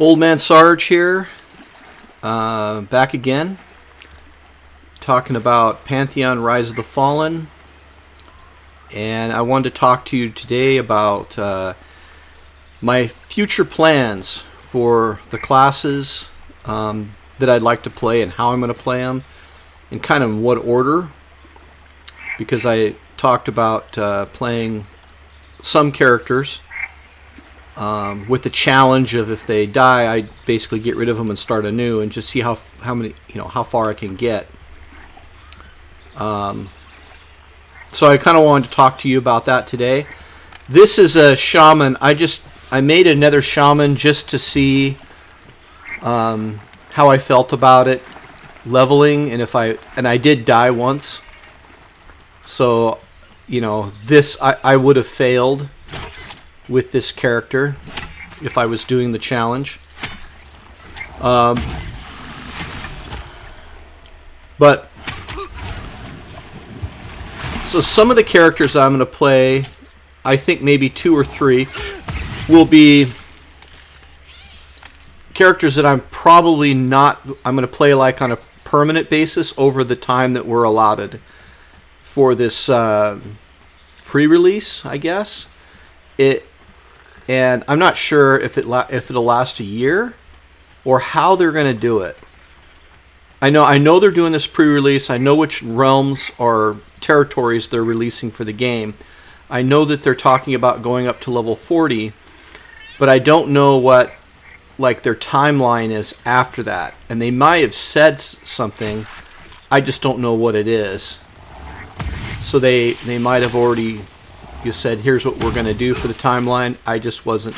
Old Man Sarge here, back again, talking about Pantheon Rise of the Fallen. And I wanted to talk to you today about my future plans for the classes that I'd like to play and how I'm going to play them, and kind of in what order, because I talked about playing some characters with the challenge of if they die, I basically get rid of them and start anew, and just see how far I can get. So I kind of wanted to talk to you about that today. This is a shaman. I made another shaman just to see how I felt about it leveling, and I did die once. So, this I would have failed with this character if I was doing the challenge. But so some of the characters I'm going to play, I think maybe 2 or 3, will be characters that I'm going to play like on a permanent basis over the time that we're allotted for this pre-release, I guess. And I'm not sure if it'll last a year or how they're going to do it. I know they're doing this pre-release. I know which realms or territories they're releasing for the game. I know that they're talking about going up to level 40, but I don't know what their timeline is after that. And they might have said something. I just don't know what it is. So they might have already said, here's what we're going to do for the timeline. I just wasn't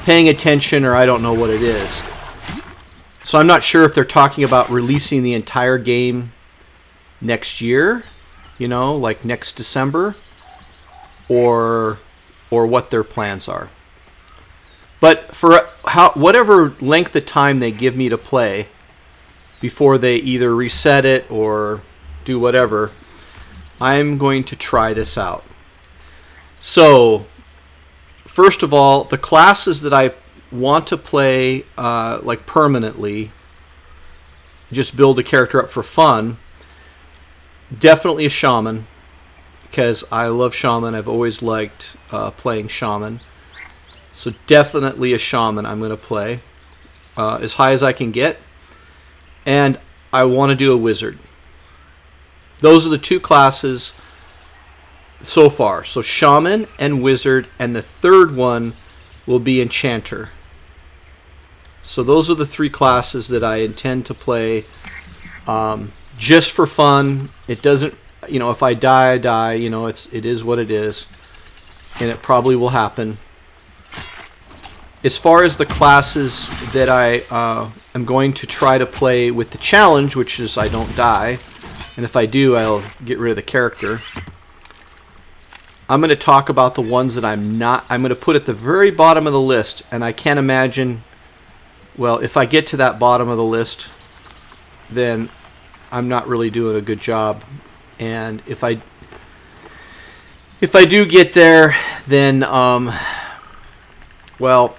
paying attention, or I don't know what it is. So I'm not sure if they're talking about releasing the entire game next year, like next December, or what their plans are. But for whatever length of time they give me to play before they either reset it or do whatever, I'm going to try this out. So, first of all, the classes that I want to play permanently, just build a character up for fun, definitely a shaman, because I love shaman. I've always liked playing shaman. So definitely a shaman I'm going to play as high as I can get. And I want to do a wizard. Those are the 2 classes so far. So shaman and wizard, and the third one will be enchanter. So those are the 3 classes that I intend to play just for fun. It doesn't, if I die, I die. It is what it is, and it probably will happen. As far as the classes that I am going to try to play with the challenge, which is I don't die, and if I do, I'll get rid of the character. I'm going to talk about the ones that I'm going to put at the very bottom of the list, and I can't imagine, if I get to that bottom of the list, then I'm not really doing a good job. And if I do get there, then, I'm going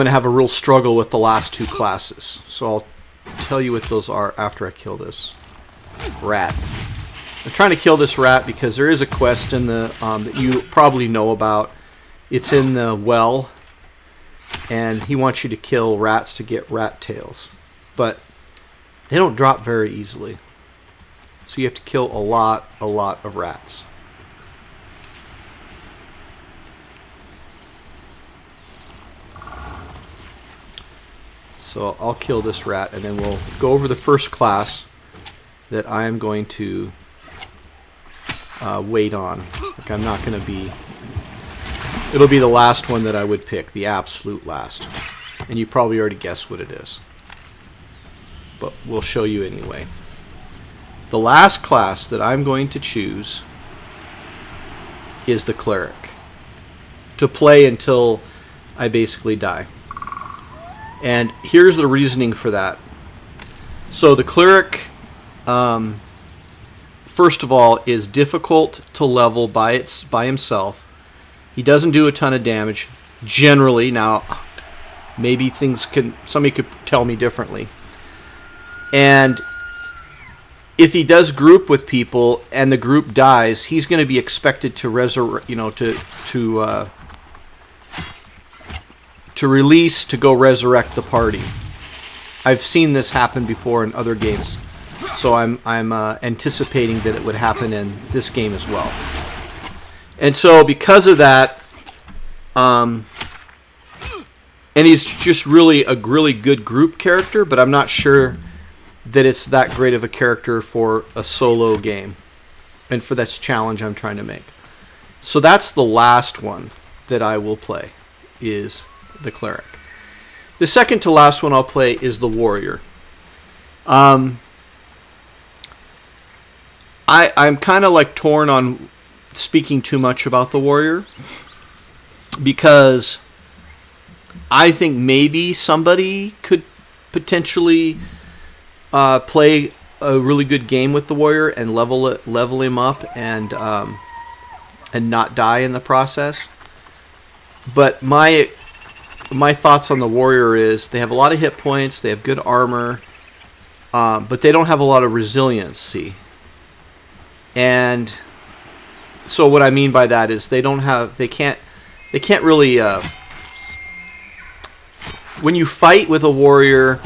to have a real struggle with the last 2 classes. So I'll tell you what those are after I kill this rat. I'm trying to kill this rat because there is a quest in the that you probably know about. It's in the well, and he wants you to kill rats to get rat tails, but they don't drop very easily. So you have to kill a lot of rats. So I'll kill this rat, and then we'll go over the first class that I am going to wait on. I'm not going to be... It'll be the last one that I would pick, the absolute last. And you probably already guessed what it is. But we'll show you anyway. The last class that I'm going to choose is the cleric, to play until I basically die. And here's the reasoning for that. So the cleric, first of all, is difficult to level by himself. He doesn't do a ton of damage generally. Now, Maybe somebody could tell me differently. And if he does group with people and the group dies, he's going to be expected to to release to go resurrect the party. I've seen this happen before in other games, so I'm anticipating that it would happen in this game as well. And so because of that, and he's just really a really good group character, but I'm not sure that it's that great of a character for a solo game and for this challenge I'm trying to make. So that's the last one that I will play, is the cleric. The second to last one I'll play is the warrior. I'm kind of like torn on speaking too much about the warrior, because I think maybe somebody could potentially play a really good game with the warrior and level him up and not die in the process. But my thoughts on the warrior is they have a lot of hit points, they have good armor, but they don't have a lot of resiliency. And so what I mean by that is they can't really when you fight with a warrior,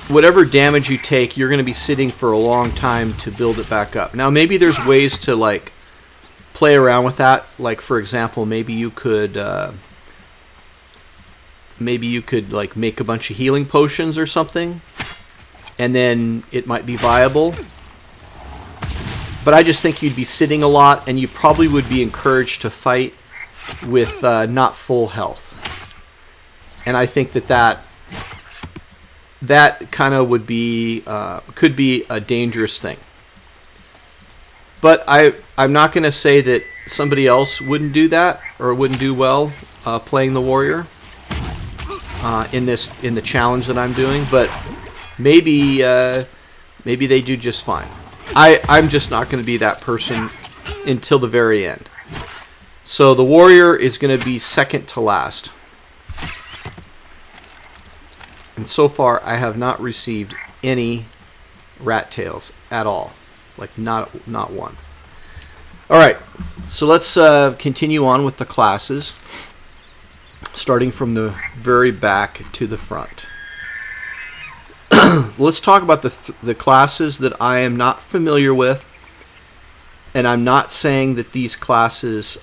whatever damage you take, you're going to be sitting for a long time to build it back up. Now, maybe there's ways to like play around with that. Like, for example, maybe you could like make a bunch of healing potions or something, and then it might be viable. But I just think you'd be sitting a lot, and you probably would be encouraged to fight with not full health. And I think that kind of would be could be a dangerous thing. But I'm not going to say that somebody else wouldn't do that or wouldn't do well playing the warrior in the challenge that I'm doing. But maybe they do just fine. I'm just not going to be that person until the very end. So the warrior is going to be second to last. And so far, I have not received any rat tails at all. Like, not one. Alright, so let's continue on with the classes, starting from the very back to the front. Let's talk about the classes that I am not familiar with, and I'm not saying that these classes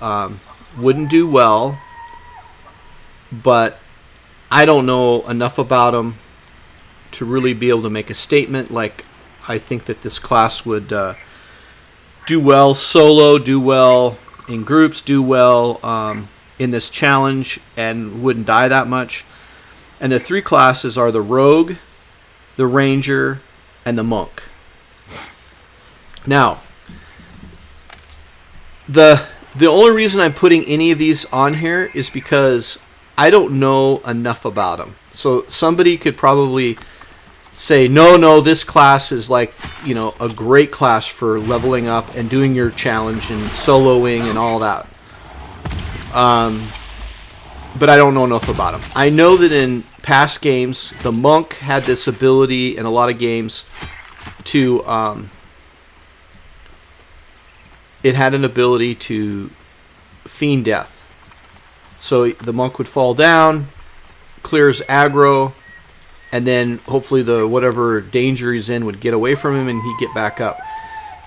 wouldn't do well, but I don't know enough about them to really be able to make a statement. Like, I think that this class would do well solo, do well in groups, do well in this challenge, and wouldn't die that much. And the three classes are the rogue, the ranger, and the monk. Now, the only reason I'm putting any of these on here is because I don't know enough about them. So somebody could probably say, no, this class is like, a great class for leveling up and doing your challenge and soloing and all that. But I don't know enough about them. I know that in past games, the monk had this ability in a lot of games to, it had an ability to fiend death. So the monk would fall down, clears aggro, and then hopefully the whatever danger he's in would get away from him and he'd get back up.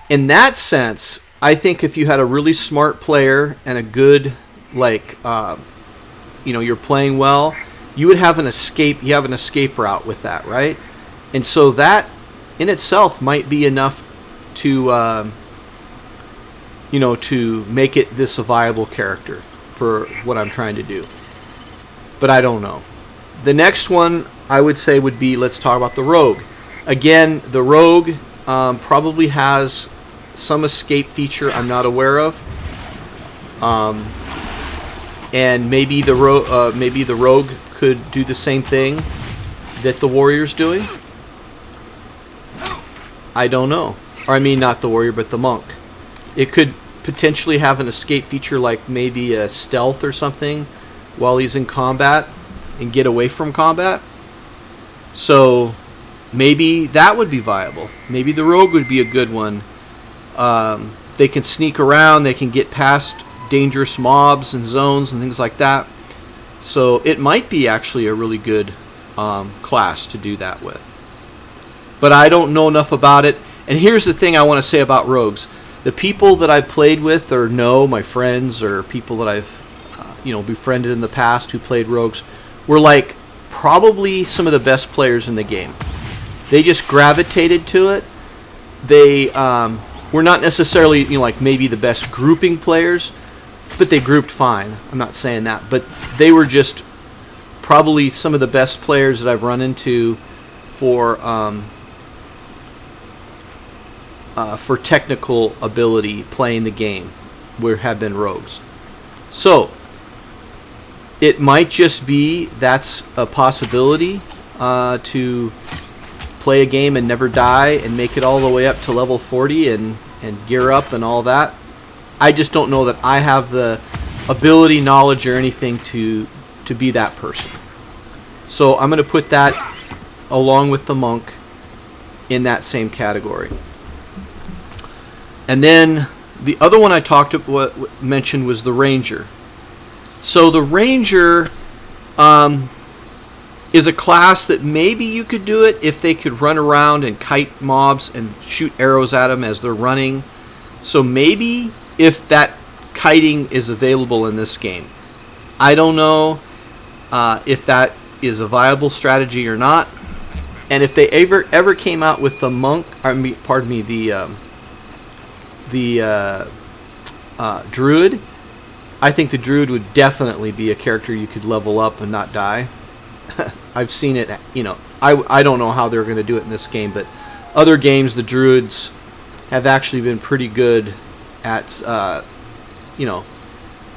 In that sense, I think if you had a really smart player and a good, you're playing well, you would have an escape. You have an escape route with that, right? And so that in itself might be enough to, to make it this a viable character for what I'm trying to do. But I don't know. The next one I would say would be, let's talk about the rogue. Again, the rogue probably has some escape feature I'm not aware of. And maybe the rogue could do the same thing that the warrior's doing. I don't know. Or I mean, not the warrior, but the monk. It could potentially have an escape feature, like maybe a stealth or something while he's in combat and get away from combat. So maybe that would be viable. Maybe the rogue would be a good one. They can sneak around. They can get past dangerous mobs and zones and things like that. So it might be actually a really good class to do that with. But I don't know enough about it. And here's the thing I want to say about rogues. The people that I've played with or know, my friends or people that I've befriended in the past who played rogues, were like probably some of the best players in the game. They just gravitated to it. They were not necessarily like maybe the best grouping players, but they grouped fine. I'm not saying that, but they were just probably some of the best players that I've run into for technical ability playing the game, have been rogues. So it might just be that's a possibility to play a game and never die and make it all the way up to level 40 and gear up and all that. I just don't know that I have the ability, knowledge, or anything to be that person. So I'm going to put that along with the monk in that same category. And then the other one I mentioned was the ranger. So the ranger is a class that maybe you could do it if they could run around and kite mobs and shoot arrows at them as they're running. So maybe if that kiting is available in this game. I don't know if that is a viable strategy or not. And if they ever came out with the monk, the druid, I think the druid would definitely be a character you could level up and not die. I've seen it, I don't know how they're going to do it in this game, but other games, the druids have actually been pretty good at,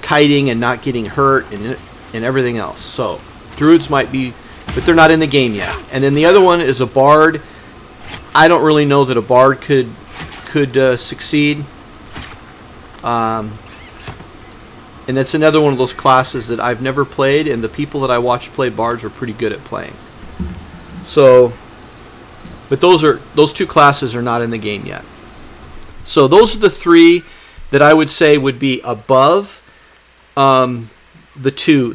kiting and not getting hurt and everything else. So druids might be, but they're not in the game yet. And then the other one is a bard. I don't really know that a bard could succeed. And that's another one of those classes that I've never played, and the people that I watched play bards are pretty good at playing. So, but those two classes are not in the game yet. So those are the three that I would say would be above the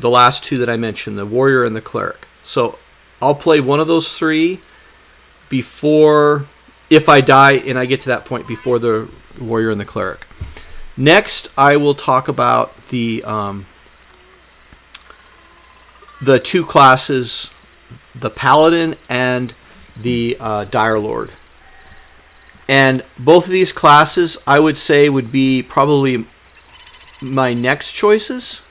last two that I mentioned, the warrior and the cleric. So I'll play one of those three before, if I die and I get to that point, before the warrior and the cleric. Next, I will talk about the two classes, the paladin and the dire lord. And both of these classes, I would say, would be probably my next choices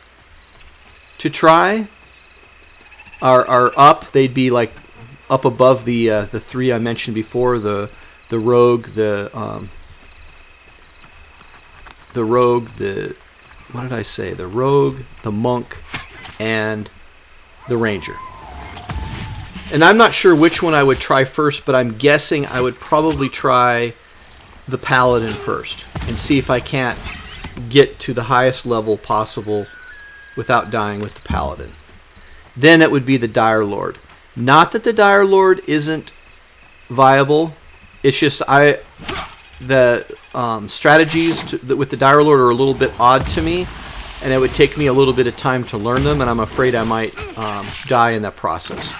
to try. Are up. They'd be like up above the three I mentioned before: the rogue, the rogue, the monk, and the ranger. And I'm not sure which one I would try first, but I'm guessing I would probably try the paladin first and see if I can't get to the highest level possible without dying with the paladin. Then it would be the dire lord. Not that the dire lord isn't viable. It's just the strategies with the dire lord are a little bit odd to me, and it would take me a little bit of time to learn them, and I'm afraid I might die in that process.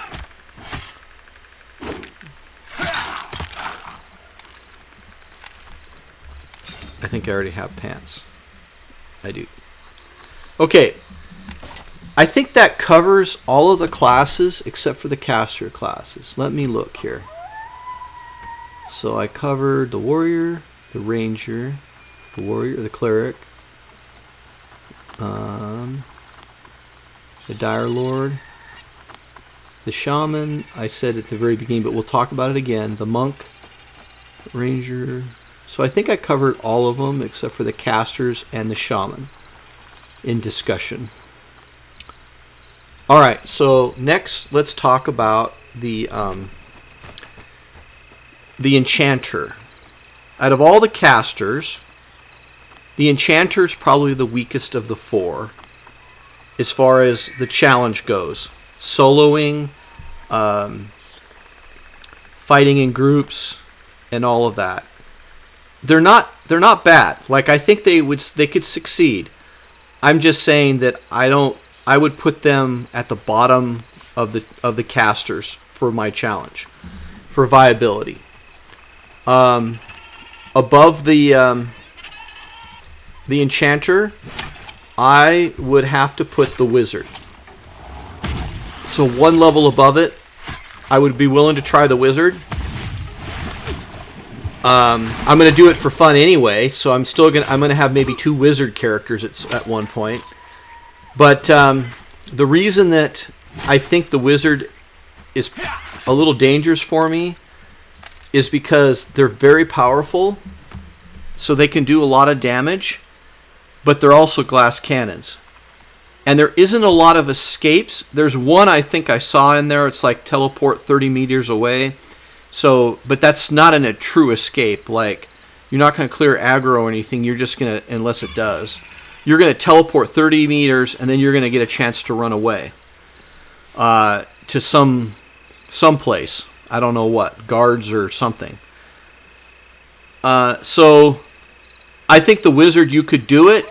I think I already have pants. I do. Okay. I think that covers all of the classes except for the caster classes. Let me look here. So I covered the warrior, the ranger, the cleric, the dire lord, the shaman. I said at the very beginning, but we'll talk about it again. The monk, ranger. So I think I covered all of them except for the casters and the shaman in discussion. All right, so next let's talk about the enchanter. Out of all the casters, the enchanter is probably the weakest of the four as far as the challenge goes. soloing, fighting in groups, and all of that. They're not bad. Like, I think they could succeed. I'm just saying that I would put them at the bottom of the casters for my challenge for viability. Above the enchanter, I would have to put the wizard. So one level above it, I would be willing to try the wizard. I'm going to do it for fun anyway, so I'm going to have maybe 2 wizard characters at one point. But the reason that I think the wizard is a little dangerous for me is because they're very powerful, so they can do a lot of damage, but they're also glass cannons. And there isn't a lot of escapes. There's one I think I saw in there. It's like teleport 30 meters away. So, but that's not a true escape. Like, you're not going to clear aggro or anything. You're just going to, unless it does, you're going to teleport 30 meters, and then you're going to get a chance to run away to some place. I don't know what, guards or something. So I think the wizard, you could do it.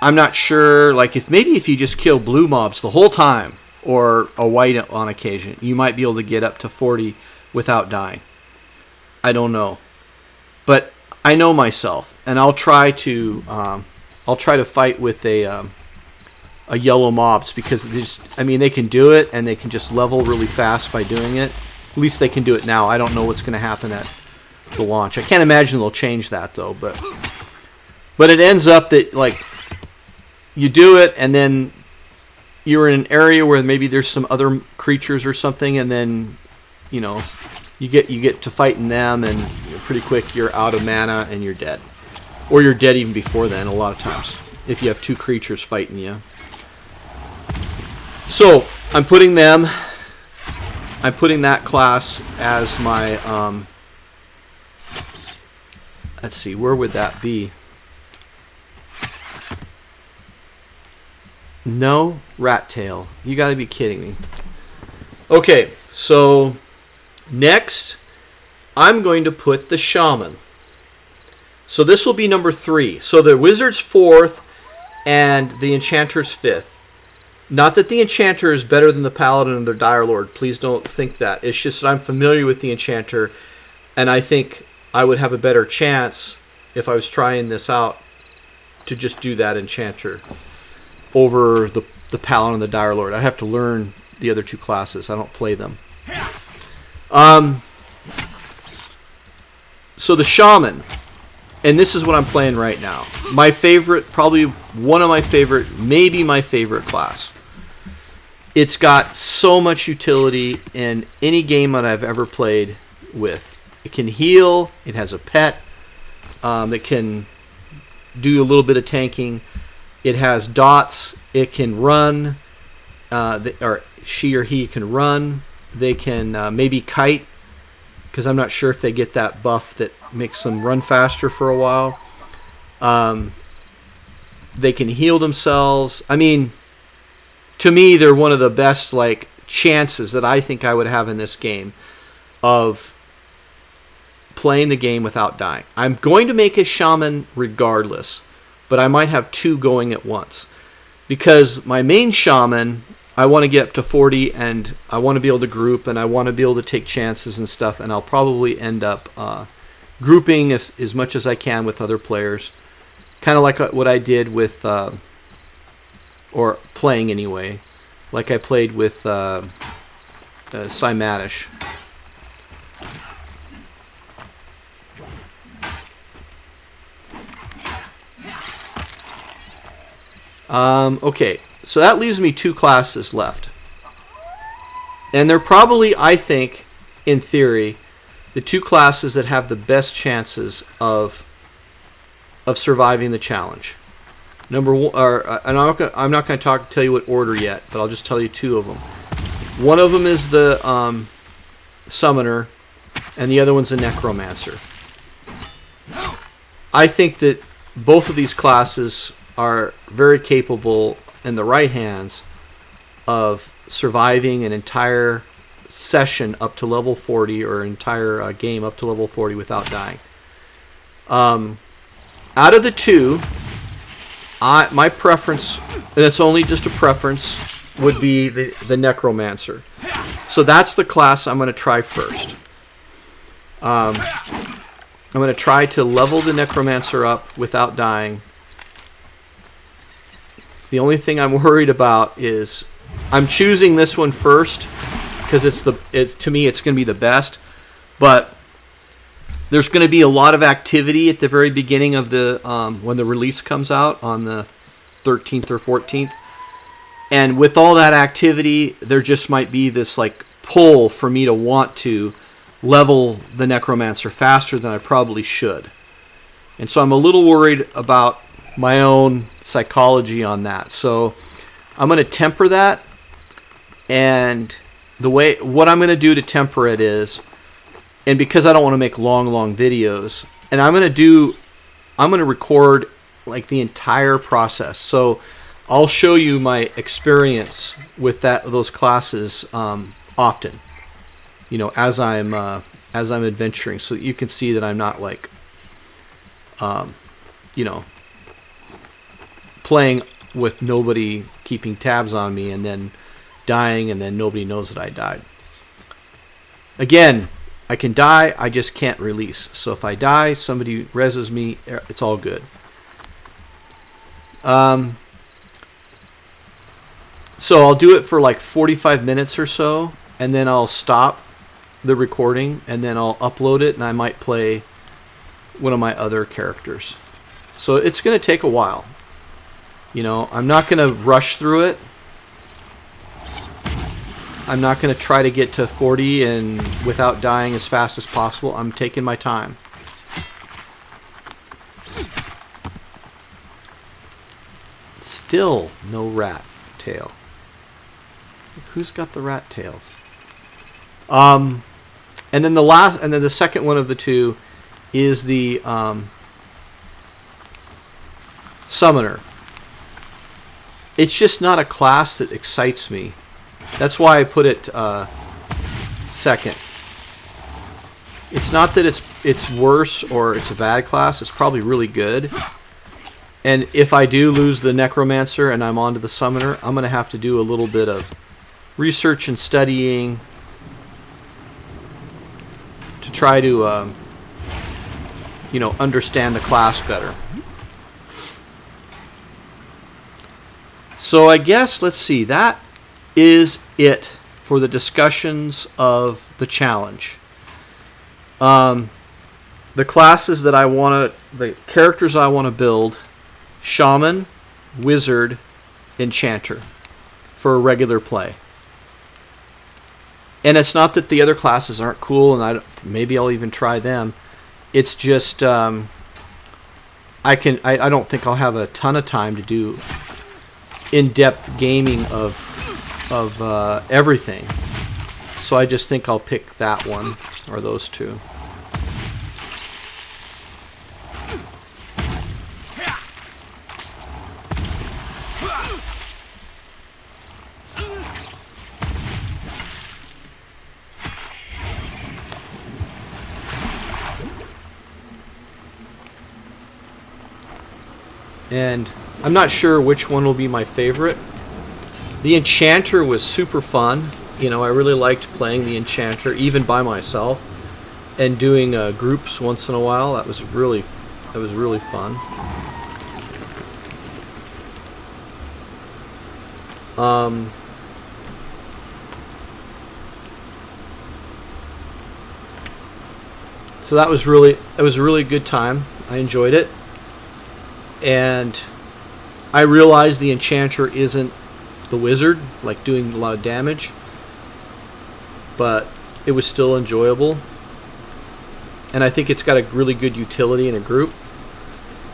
I'm not sure, like, if you just kill blue mobs the whole time, or a white on occasion, you might be able to get up to 40 without dying. I don't know, but I know myself, and I'll try to fight with a yellow mobs, because they can do it, and they can just level really fast by doing it. At least they can do it now. I don't know what's going to happen at the launch. I can't imagine they'll change that though, but it ends up that, like, you do it, and then you're in an area where maybe there's some other creatures or something, and then, you know, you get to fighting them, and pretty quick you're out of mana and you're dead. Or you're dead even before then, a lot of times, if you have 2 creatures fighting you. So, I'm putting that class as my, let's see, where would that be? No, rat tail. You got to be kidding me. Okay, so next, I'm going to put the shaman. So this will be number 3. So the wizard's 4th, and the enchanter's 5th. Not that the enchanter is better than the paladin or the dire lord. Please don't think that. It's just that I'm familiar with the enchanter, and I think I would have a better chance if I was trying this out to just do that enchanter over the paladin and the dire lord. I have to learn the other 2 classes. I don't play them. So the shaman, and this is what I'm playing right now. My favorite, probably one of my favorite, maybe my favorite class. It's got so much utility in any game that I've ever played with. It can heal. It has a pet that can do a little bit of tanking. It has dots. It can run, or she or he can run. They can maybe kite, because I'm not sure if they get that buff that makes them run faster for a while. They can heal themselves. I mean, to me, they're one of the best, like, chances that I think I would have in this game of playing the game without dying. I'm going to make a shaman regardless, but I might have 2 going at once, because my main shaman, I want to get up to 40, and I want to be able to group, and I want to be able to take chances and stuff, and I'll probably end up grouping as much as I can with other players, kind of like what I did with, or playing anyway, like I played with Cymatish. Okay, so that leaves me 2 classes left. And they're probably, I think, in theory, the 2 classes that have the best chances of surviving the challenge. Number 1, and I'm not going to tell you what order yet, but I'll just tell you 2 of them. One of them is the summoner, and the other one's a necromancer. I think that both of these classes are very capable in the right hands of surviving an entire session up to level 40, or an entire game up to level 40 without dying. Out of the two, my preference, and it's only just a preference, would be the Necromancer. So that's the class I'm going to try first. I'm going to try to level the Necromancer up without dying. The only thing I'm worried about is I'm choosing this one first because to me it's going to be the best, but there's going to be a lot of activity at the very beginning of the when the release comes out on the 13th or 14th, and with all that activity, there just might be this like pull for me to want to level the Necromancer faster than I probably should, and so I'm a little worried about my own psychology on that. So I'm going to temper that, and what I'm going to do to temper it is, and because I don't want to make long videos, and I'm going to record like the entire process. So I'll show you my experience with those classes often, as I'm adventuring, so that you can see that I'm not like, playing with nobody keeping tabs on me and then dying and then nobody knows that I died. Again, I can die, I just can't release. So if I die, somebody reses me, it's all good. So I'll do it for like 45 minutes or so, and then I'll stop the recording, and then I'll upload it, and I might play one of my other characters. So it's going to take a while. I'm not going to rush through it. I'm not going to try to get to 40 and without dying as fast as possible. I'm taking my time. Still no rat tail. Who's got the rat tails? And then the second one of the two is the Summoner. It's just not a class that excites me. That's why I put it second. It's not that it's worse or it's a bad class. It's probably really good. And if I do lose the Necromancer and I'm on to the Summoner, I'm going to have to do a little bit of research and studying to try to understand the class better. So I guess, let's see, that is it for the discussions of the challenge. The classes that the characters I want to build: Shaman, Wizard, Enchanter, for a regular play. And it's not that the other classes aren't cool, and maybe I'll even try them. It's just I don't think I'll have a ton of time to do in-depth gaming of everything. So I just think I'll pick that one or those two. And I'm not sure which one will be my favorite. The Enchanter was super fun. I really liked playing the Enchanter, even by myself, and doing groups once in a while. That was really fun. So it was a really good time. I enjoyed it. And I realized the Enchanter isn't the Wizard, like doing a lot of damage, but it was still enjoyable. And I think it's got a really good utility in a group.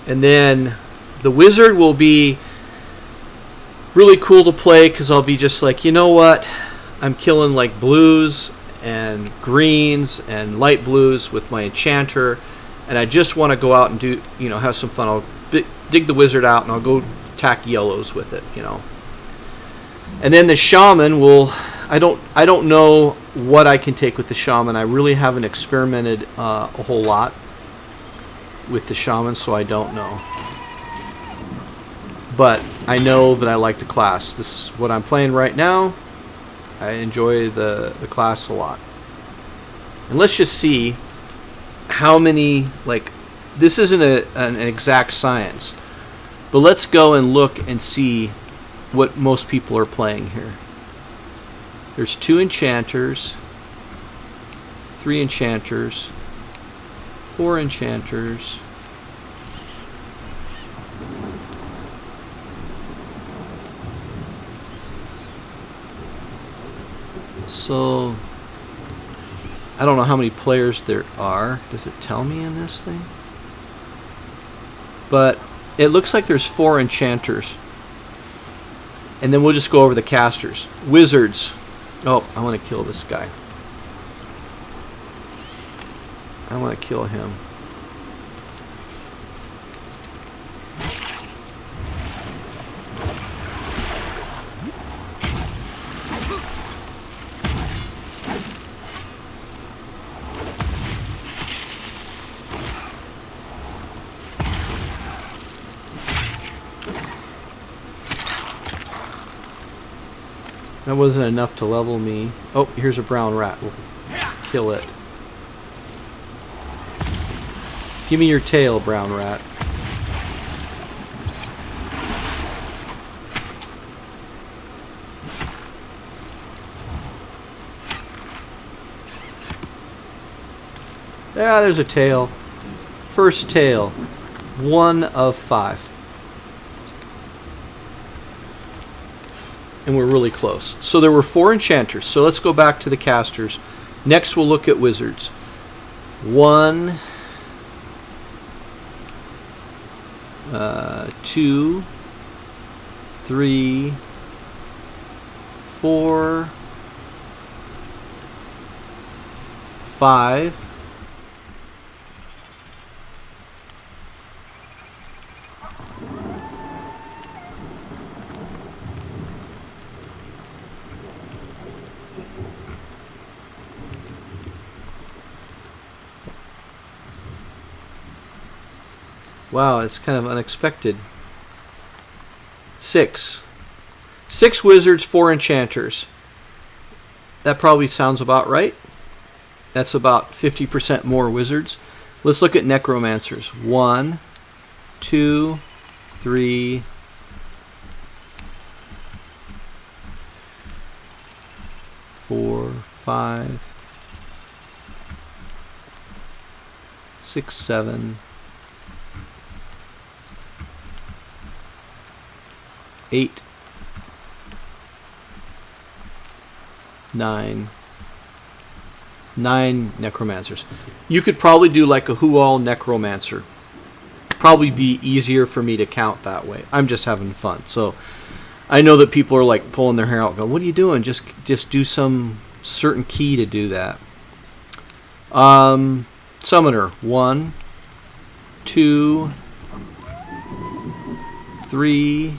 And then the Wizard will be really cool to play because I'll be just like, what? I'm killing like blues and greens and light blues with my Enchanter, and I just want to go out and do, have some fun. I'll dig the Wizard out and I'll go attack yellows with it, And then the shaman will. I don't know what I can take with the shaman. I really haven't experimented a whole lot with the shaman, so I don't know. But I know that I like the class. This is what I'm playing right now. I enjoy the class a lot. And let's just see how many, like, this isn't an exact science, but let's go and look and see what most people are playing here. There's 2 enchanters, 3 enchanters, 4 enchanters, so I don't know how many players there are. Does it tell me in this thing? But it looks like there's 4 enchanters. And then we'll just go over the casters. Wizards. Oh, I want to kill this guy. I want to kill him. That wasn't enough to level me. Oh, here's a brown rat. We'll kill it. Give me your tail, brown rat. Yeah, there's a tail. First tail. 1 of 5. And we're really close. So there were 4 enchanters. So let's go back to the casters. Next we'll look at wizards. 1, 2, 3, 4, 5. Wow, it's kind of unexpected. 6. 6 wizards, 4 enchanters. That probably sounds about right. That's about 50% more wizards. Let's look at necromancers. 1, 2, 3, 4, 5, 6, 7, 8, 9. 9 necromancers. You could probably do like a who-all necromancer. Probably be easier for me to count that way. I'm just having fun. So I know that people are like pulling their hair out going, what are you doing? Just do some certain key to do that. Summoner. 1, 2, 3,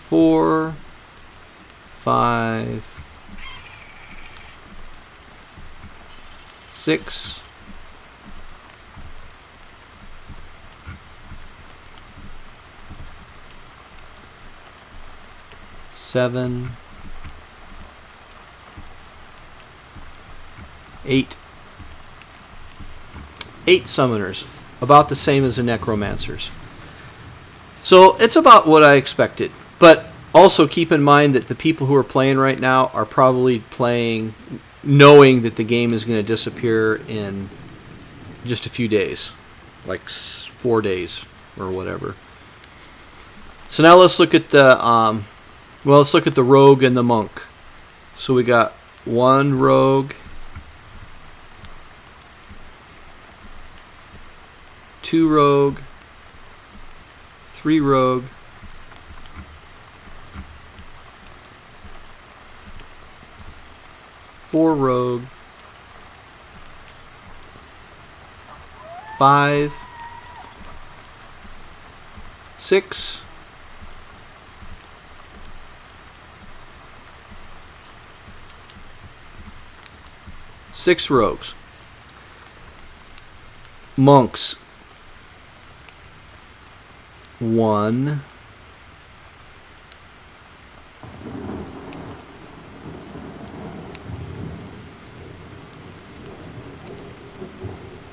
4, 5, 6, 7, 8. 8 summoners, about the same as the necromancers. So it's about what I expected. But also keep in mind that the people who are playing right now are probably playing knowing that the game is going to disappear in just a few days, like 4 days or whatever. So now let's look at the let's look at the rogue and the monk. So we got 1 rogue, 2 rogue, 3 rogue, 4 rogue, 5, 6, 6 rogues. Monks. 1.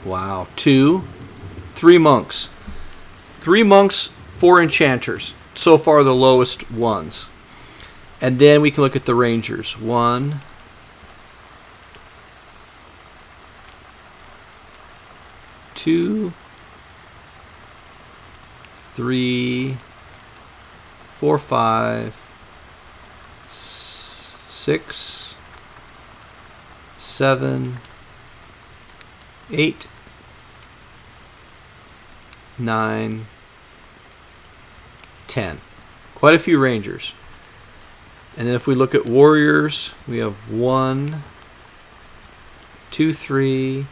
Wow. 2. 3 monks. 3 monks, 4 enchanters. So far the lowest ones. And then we can look at the rangers. 1, 2, 3, 4, 5, 6, 7, 8, 9, 10. Quite a few rangers. And then if we look at warriors, we have 1, 2, 3,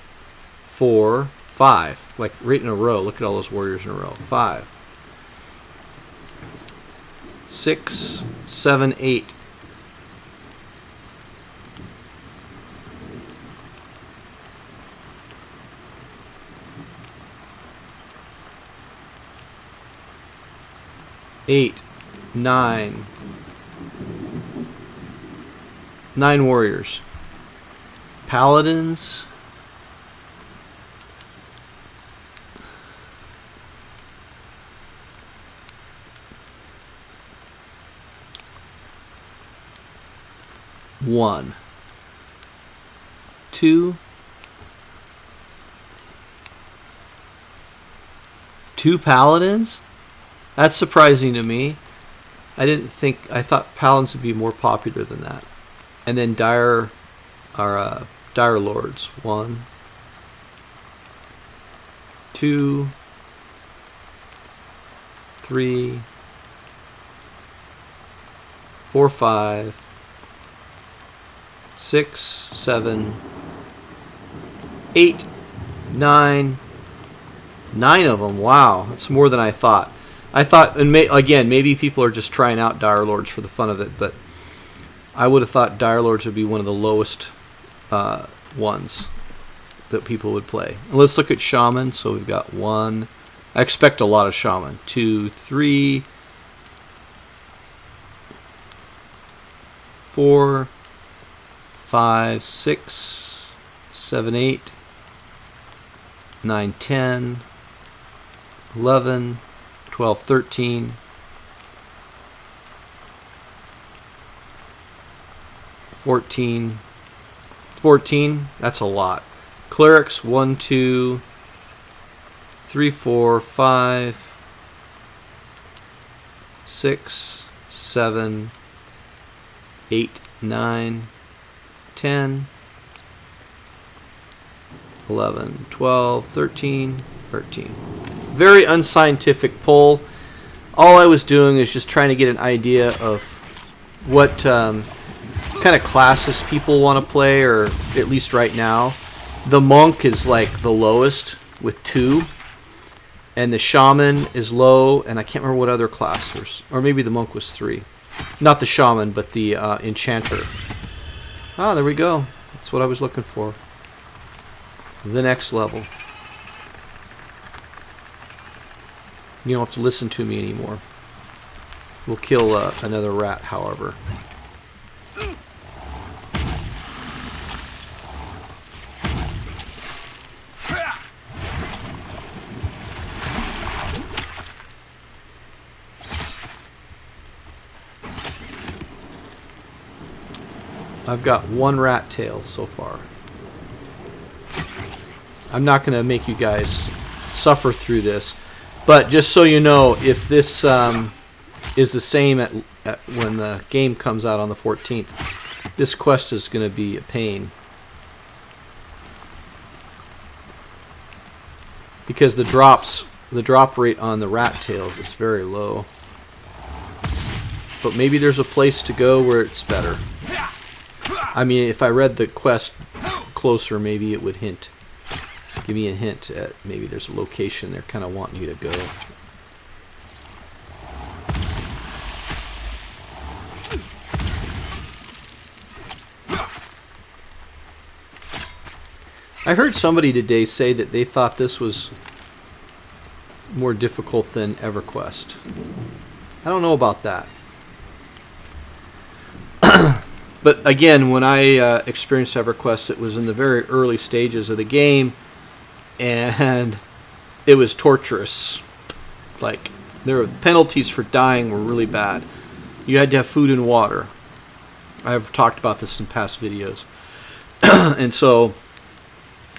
4, 5. Like right in a row. Look at all those warriors in a row. 5, 6, 7, 8. Eight, 9. 9 warriors. Paladins. One. 2. 2 paladins? That's surprising to me. I thought paladins would be more popular than that. And then dire lords. 1, 2, 3, 4, 5, 6, 7, 8, 9. 9 of them. Wow, that's more than I thought. I thought, and again, maybe people are just trying out dire lords for the fun of it, but I would have thought dire lords would be one of the lowest ones that people would play. And let's look at shaman. So we've got 1. I expect a lot of shaman. 2, 3, 4, 5, 6, 7, 8, 9, 10, 11, 12, 13, 14. 14, that's a lot. Clerics, 1, 2, 3, 4, 5, 6, 7, 8, 9, 10, 11, 12, 13, 13. Very unscientific poll. All I was doing is just trying to get an idea of what kind of classes people want to play, or at least right now. The monk is like the lowest with 2, and the shaman is low, and I can't remember what other class there's, or maybe the monk was 3. Not the shaman, but the enchanter. Ah, there we go. That's what I was looking for. The next level. You don't have to listen to me anymore. We'll kill another rat, however. I've got 1 rat tail so far. I'm not going to make you guys suffer through this, but just so you know, if this is the same at when the game comes out on the 14th, this quest is going to be a pain. Because the drop rate on the rat tails is very low. But maybe there's a place to go where it's better. I mean, if I read the quest closer, maybe it would give me a hint at maybe there's a location they're kind of wanting you to go. I heard somebody today say that they thought this was more difficult than EverQuest. I don't know about that. But again, when I experienced EverQuest, it was in the very early stages of the game, and it was torturous. Like, there were penalties for dying were really bad. You had to have food and water. I've talked about this in past videos. And so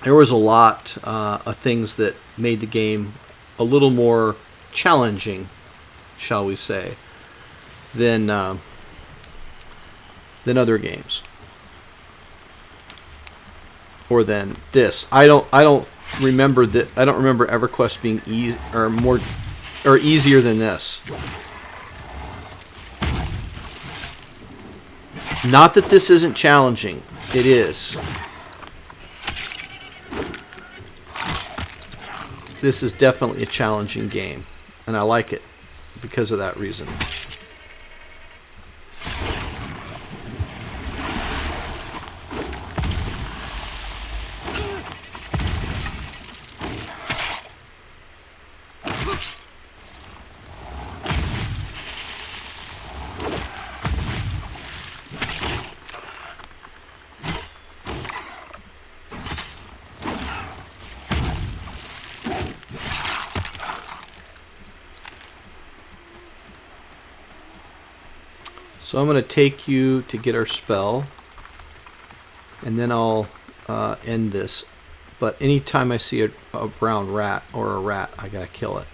there was a lot of things that made the game a little more challenging, shall we say, than other games, or than this. I don't remember that. I don't remember EverQuest being easier than this. Not that this isn't challenging. It is. This is definitely a challenging game, and I like it because of that reason. So I'm going to take you to get our spell, and then I'll end this. But anytime I see a brown rat or a rat, I gotta kill it.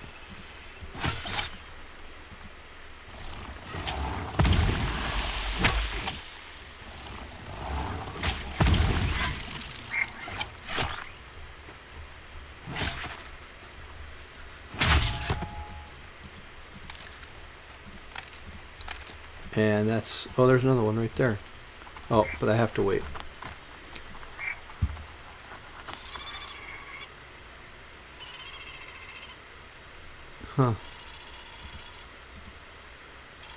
And that's, oh, there's another one right there. Oh, but I have to wait. Huh.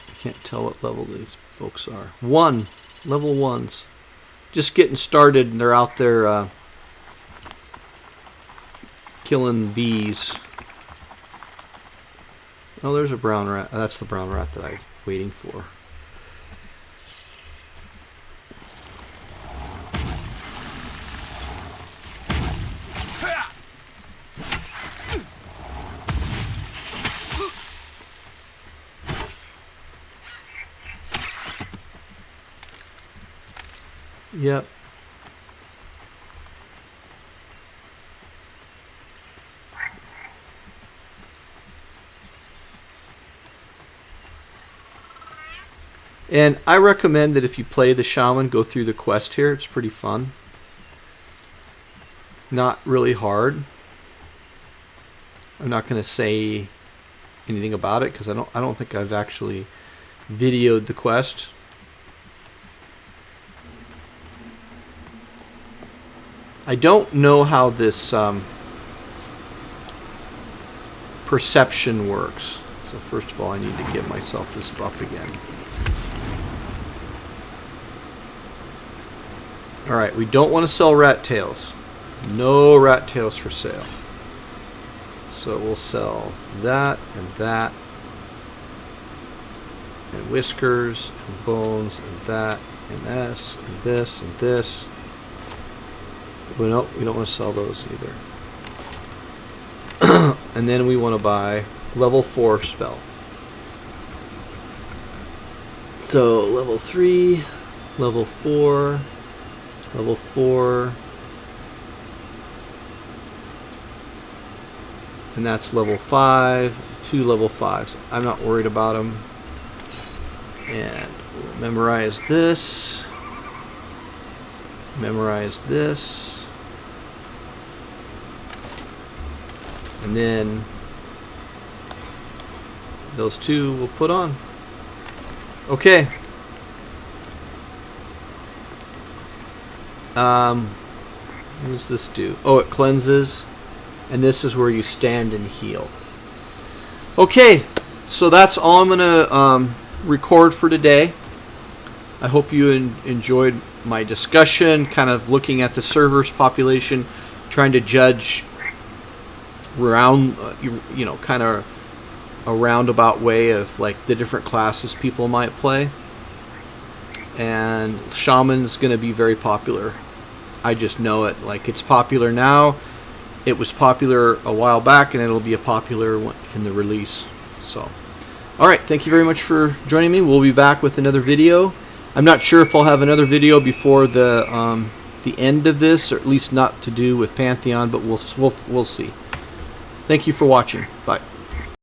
I can't tell what level these folks are. Level 1s. Just getting started, and they're out there killing bees. Oh, there's a brown rat. That's the brown rat that I'm waiting for. Yep. And I recommend that if you play the shaman, go through the quest here. It's pretty fun. Not really hard. I'm not going to say anything about it because I don't think I've actually videoed the quest. I don't know how this perception works. So first of all, I need to give myself this buff again. Alright, we don't want to sell rat tails. No rat tails for sale. So we'll sell that and that. And whiskers and bones and that and this and this and this. Well, no, we don't want to sell those either. And then we want to buy level 4 spell. So level 3, level 4, level 4, and that's level 5, 2 level 5s. I'm not worried about them. And we'll memorize this. Memorize this. And then those two we'll put on. Okay. What does this do? Oh, it cleanses. And this is where you stand and heal. Okay. So that's all I'm going to record for today. I hope you enjoyed my discussion, kind of looking at the server's population, trying to judge round, kind of a roundabout way of like the different classes people might play. And Shaman's going to be very popular. I just know it. Like, it's popular now. It was popular a while back, and it'll be a popular in the release. So, all right. Thank you very much for joining me. We'll be back with another video. I'm not sure if I'll have another video before the end of this, or at least not to do with Pantheon, but we'll see. Thank you for watching. Bye.